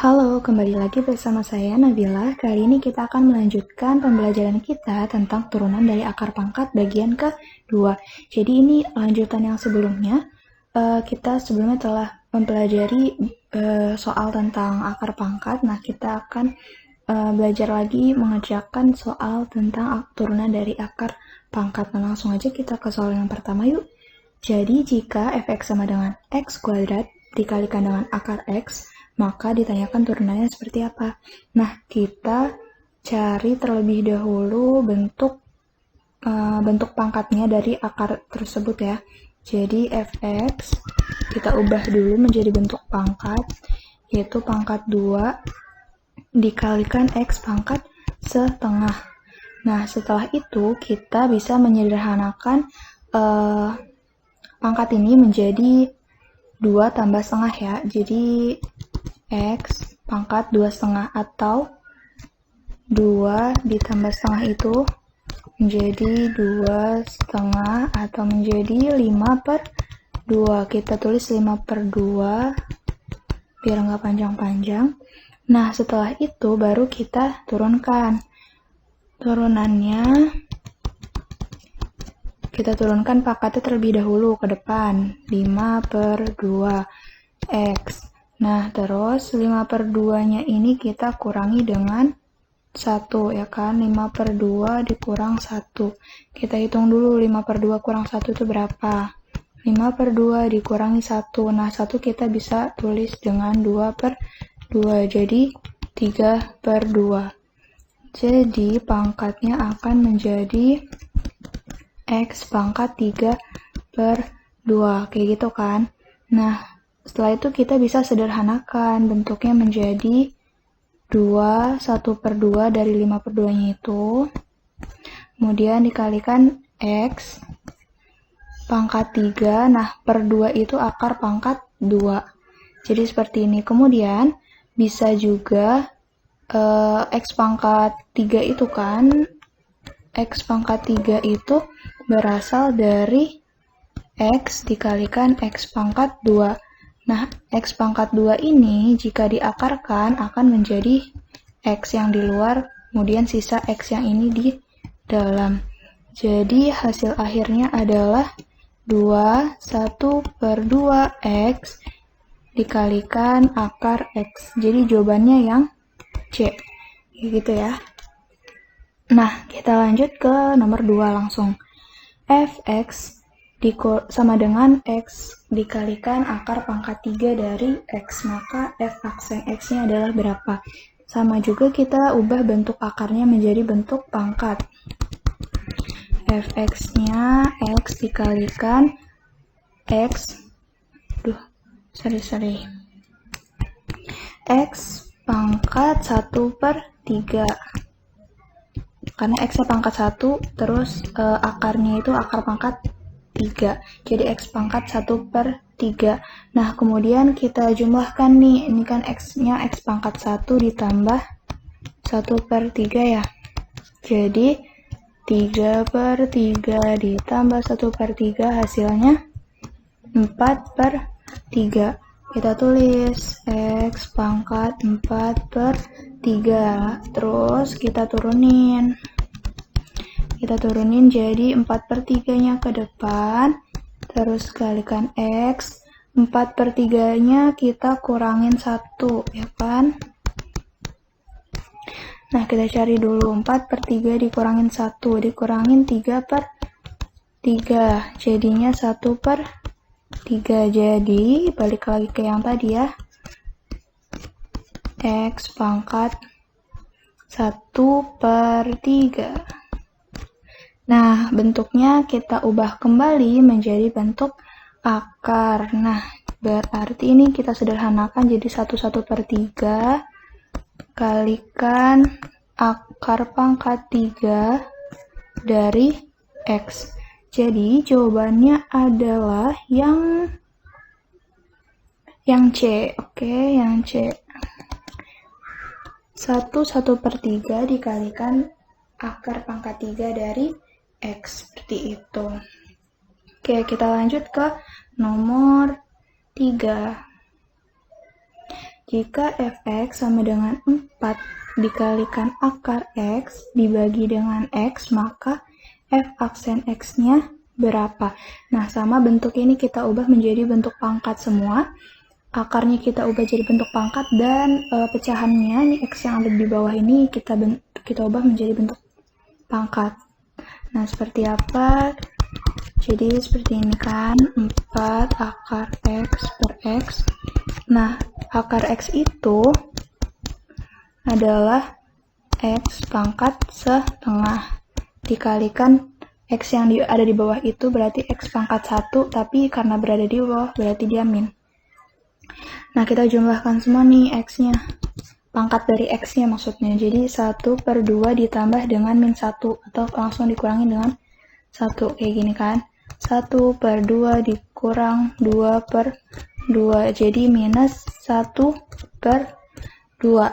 Halo, kembali lagi bersama saya Nabila. Kali ini kita akan melanjutkan pembelajaran kita tentang turunan dari akar pangkat bagian kedua. Jadi ini lanjutan yang sebelumnya. Kita sebelumnya telah mempelajari soal tentang akar pangkat. Nah, kita akan belajar lagi mengerjakan soal tentang turunan dari akar pangkat. Nah, langsung aja kita ke soal yang pertama yuk. Jadi jika fx sama dengan x kuadrat dikalikan dengan akar x, maka ditanyakan turunannya seperti apa. Nah, kita cari terlebih dahulu bentuk pangkatnya dari akar tersebut ya. Jadi fx kita ubah dulu menjadi bentuk pangkat, yaitu pangkat 2 dikalikan x pangkat setengah. Nah, setelah itu kita bisa menyederhanakan pangkat ini menjadi 2 tambah setengah ya. Jadi x pangkat 2 setengah atau 2 ditambah setengah itu menjadi 2 setengah atau menjadi 5/2. Kita tulis 5/2 biar nggak panjang-panjang. Nah, setelah itu baru kita turunkan. Turunannya kita turunkan pangkatnya terlebih dahulu ke depan. 5/2 x. Nah, terus 5/2-nya ini kita kurangi dengan 1 ya kan. 5/2 dikurang 1. Kita hitung dulu 5/2 kurang 1 itu berapa. 5/2 dikurangi 1. Nah, 1 kita bisa tulis dengan 2/2. Jadi 3/2. Jadi pangkatnya akan menjadi x pangkat 3/2. Kayak gitu kan. Nah, setelah itu kita bisa sederhanakan bentuknya menjadi 2, 1/2 dari 5/2-nya itu. Kemudian dikalikan x pangkat 3. Nah, per 2 itu akar pangkat 2. Jadi seperti ini. Kemudian bisa juga x pangkat 3 itu kan. X pangkat 3 itu berasal dari x dikalikan x pangkat 2. Nah, x pangkat 2 ini jika diakarkan akan menjadi x yang di luar, kemudian sisa x yang ini di dalam. Jadi hasil akhirnya adalah 2, 1/2 x dikalikan akar x. Jadi jawabannya yang C. Gitu ya. Nah, kita lanjut ke nomor 2 langsung. Fx sama dengan x dikalikan akar pangkat 3 dari x, maka f aksen x-nya adalah berapa? Sama juga kita ubah bentuk akarnya menjadi bentuk pangkat. Fx-nya x dikalikan x x pangkat 1/3. Karena x-nya pangkat 1, terus akarnya itu akar pangkat 3. Jadi x pangkat 1/3. Nah, kemudian kita jumlahkan nih. Ini kan x-nya x pangkat 1 ditambah 1/3 ya. Jadi 3/3 ditambah 1/3 hasilnya 4/3. Kita tulis x pangkat 4/3. Terus kita turunin. Jadi 4/3-nya ke depan. Terus kalikan x. 4/3-nya kita kurangin 1, ya kan? Nah, kita cari dulu. 4/3 dikurangin 1. Dikurangin 3/3. Jadinya 1/3. Jadi, balik lagi ke yang tadi ya. X pangkat 1/3. Nah, bentuknya kita ubah kembali menjadi bentuk akar. Nah, berarti ini kita sederhanakan jadi 1/3 kalikan akar pangkat 3 dari x. Jadi jawabannya adalah yang C. Oke, yang C. 1/3 dikalikan akar pangkat 3 dari x. Seperti itu. Oke, kita lanjut ke nomor 3. jika fx sama dengan 4 dikalikan akar x dibagi dengan x, maka f aksen x-nya berapa? Nah, sama bentuk ini kita ubah menjadi bentuk pangkat semua. Akarnya kita ubah jadi bentuk pangkat, dan pecahannya, ini x yang ada di bawah ini, kita ubah menjadi bentuk pangkat. Nah, seperti apa? Jadi seperti ini kan, 4 akar x per x. Nah, akar x itu adalah x pangkat setengah dikalikan x yang ada di bawah itu, berarti x pangkat 1, tapi karena berada di bawah berarti dia min. Nah, kita jumlahkan semua nih x-nya, pangkat dari x-nya maksudnya. Jadi 1/2 ditambah dengan min 1, atau langsung dikurangi dengan 1, kayak gini kan. 1/2 dikurang 2/2, jadi minus 1/2.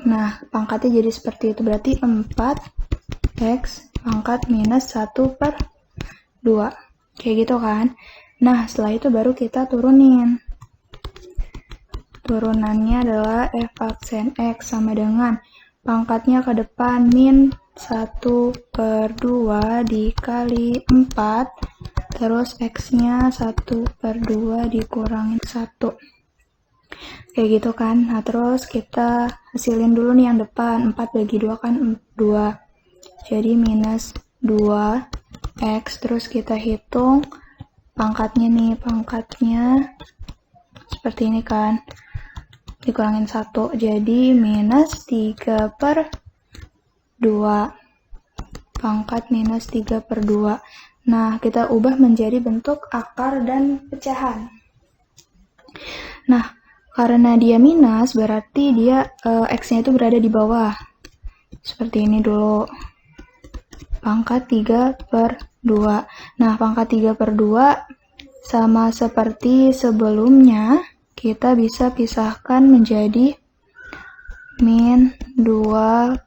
Nah, pangkatnya jadi seperti itu, berarti 4x pangkat minus 1/2. Kayak gitu kan. Nah, setelah itu baru kita turunin. Turunannya adalah f aksen x sama dengan pangkatnya ke depan min 1/2 dikali 4, terus x-nya 1/2 dikurangin 1. Kayak gitu kan. Nah, terus kita hasilin dulu nih yang depan. 4 bagi 2 kan 2. Jadi minus 2x, terus kita hitung pangkatnya nih. Pangkatnya seperti ini kan. Dikurangin 1, jadi minus 3/2. Pangkat minus 3/2. Nah, kita ubah menjadi bentuk akar dan pecahan. Nah, karena dia minus, berarti dia x-nya itu berada di bawah. Seperti ini dulu. Pangkat 3/2. Nah, pangkat 3/2 sama seperti sebelumnya, kita bisa pisahkan menjadi min 2/x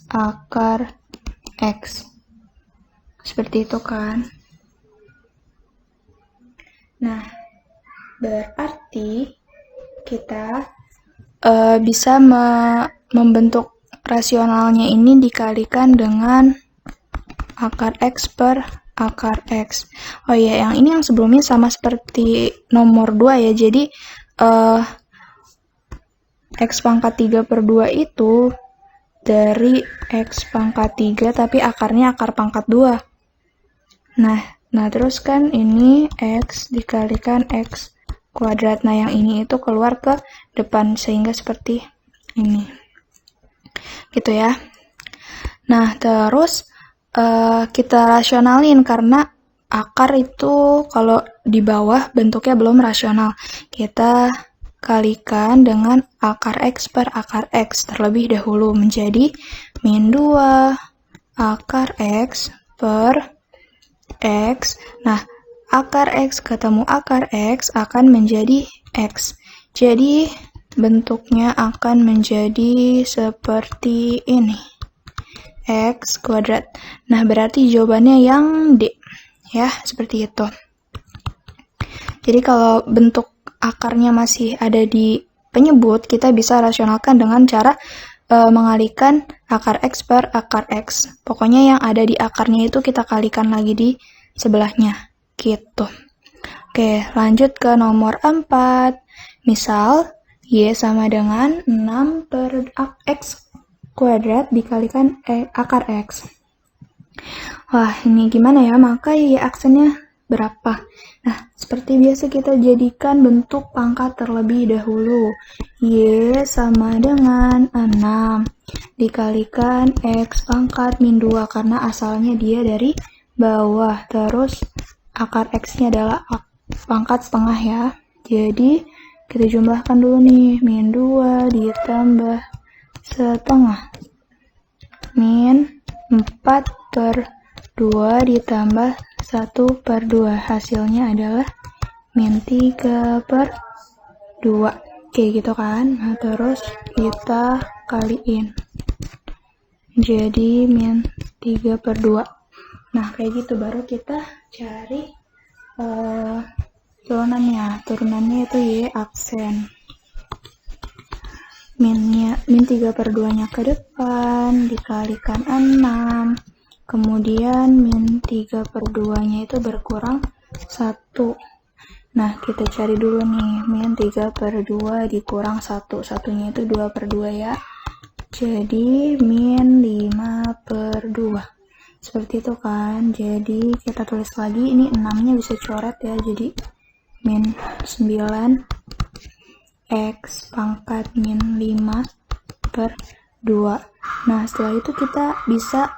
akar x. Seperti itu kan. Nah, berarti kita bisa membentuk rasionalnya ini dikalikan dengan akar x per akar x. Oh iya, yang ini yang sebelumnya sama seperti nomor 2 ya. Jadi x pangkat 3/2 itu dari x pangkat 3, tapi akarnya akar pangkat 2. Nah, terus kan ini x dikalikan x kuadrat. Nah, yang ini itu keluar ke depan, sehingga seperti ini. Gitu ya. Nah, terus kita rasionalin, karena akar itu kalau di bawah bentuknya belum rasional. Kita kalikan dengan akar x per akar x terlebih dahulu, menjadi min 2 akar x per x. Nah, akar x ketemu akar x akan menjadi x. Jadi bentuknya akan menjadi seperti ini, x kuadrat. Nah, berarti jawabannya yang D ya, seperti itu. Jadi kalau bentuk akarnya masih ada di penyebut, kita bisa rasionalkan dengan cara mengalihkan akar x per akar x. Pokoknya yang ada di akarnya itu kita kalikan lagi di sebelahnya, gitu. Oke, lanjut ke nomor 4. Misal y sama dengan 6/x kuadrat dikalikan akar x. Wah, ini gimana ya? Maka y aksennya berapa? Nah, seperti biasa kita jadikan bentuk pangkat terlebih dahulu. Y sama dengan 6 dikalikan x pangkat min 2, karena asalnya dia dari bawah. Terus akar x-nya adalah pangkat setengah ya. Jadi kita jumlahkan dulu nih, min 2 ditambah setengah, min 4/2 ditambah 1/2, hasilnya adalah min 3/2. Kayak gitu kan. Nah, terus kita kaliin, jadi min 3/2. Nah, kayak gitu baru kita cari turunannya itu Y aksen. Min 3/2 nya ke depan dikalikan 6, kemudian min 3/2 nya itu berkurang 1. Nah, kita cari dulu nih, min 3/2 dikurang 1, satunya itu 2/2 ya. Jadi min 5/2. Seperti itu kan. Jadi kita tulis lagi, ini 6-nya bisa coret ya, jadi min 9 X pangkat min 5/2. Nah, setelah itu kita bisa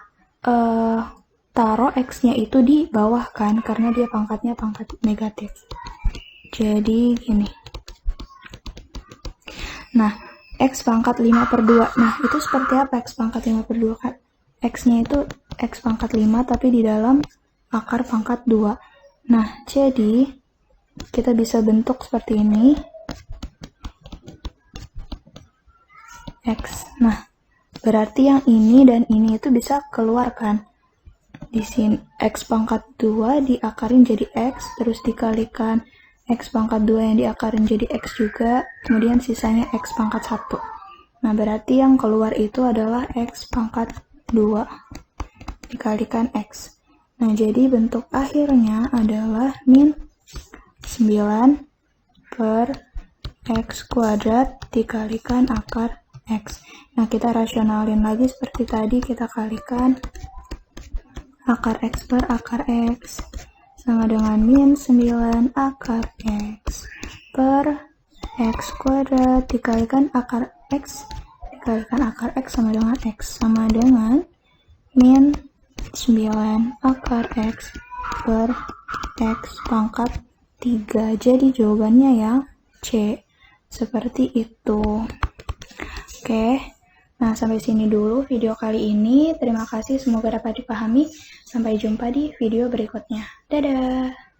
taruh X-nya itu di bawah kan, karena dia pangkatnya pangkat negatif. Jadi gini. Nah, X pangkat 5/2. Nah, itu seperti apa X pangkat 5/2 kan? X-nya itu X pangkat 5 tapi di dalam akar pangkat 2. Nah, jadi kita bisa bentuk seperti ini. X. Nah, berarti yang ini dan ini itu bisa keluar kan? Di sini X pangkat 2 diakarin jadi X, terus dikalikan X pangkat 2 yang diakarin jadi X juga, kemudian sisanya X pangkat 1. Nah, berarti yang keluar itu adalah X pangkat 2 dikalikan X. Nah, jadi bentuk akhirnya adalah min 9 per X kuadrat dikalikan akar X. Nah, kita rasionalin lagi seperti tadi, kita kalikan akar X per akar X sama dengan min 9 akar X per X kuadrat dikalikan akar X sama dengan X sama dengan min 9 akar X per X pangkat 3. Jadi jawabannya yang C. Seperti itu. Oke. Nah, sampai sini dulu video kali ini. Terima kasih, semoga dapat dipahami. Sampai jumpa di video berikutnya. Dadah!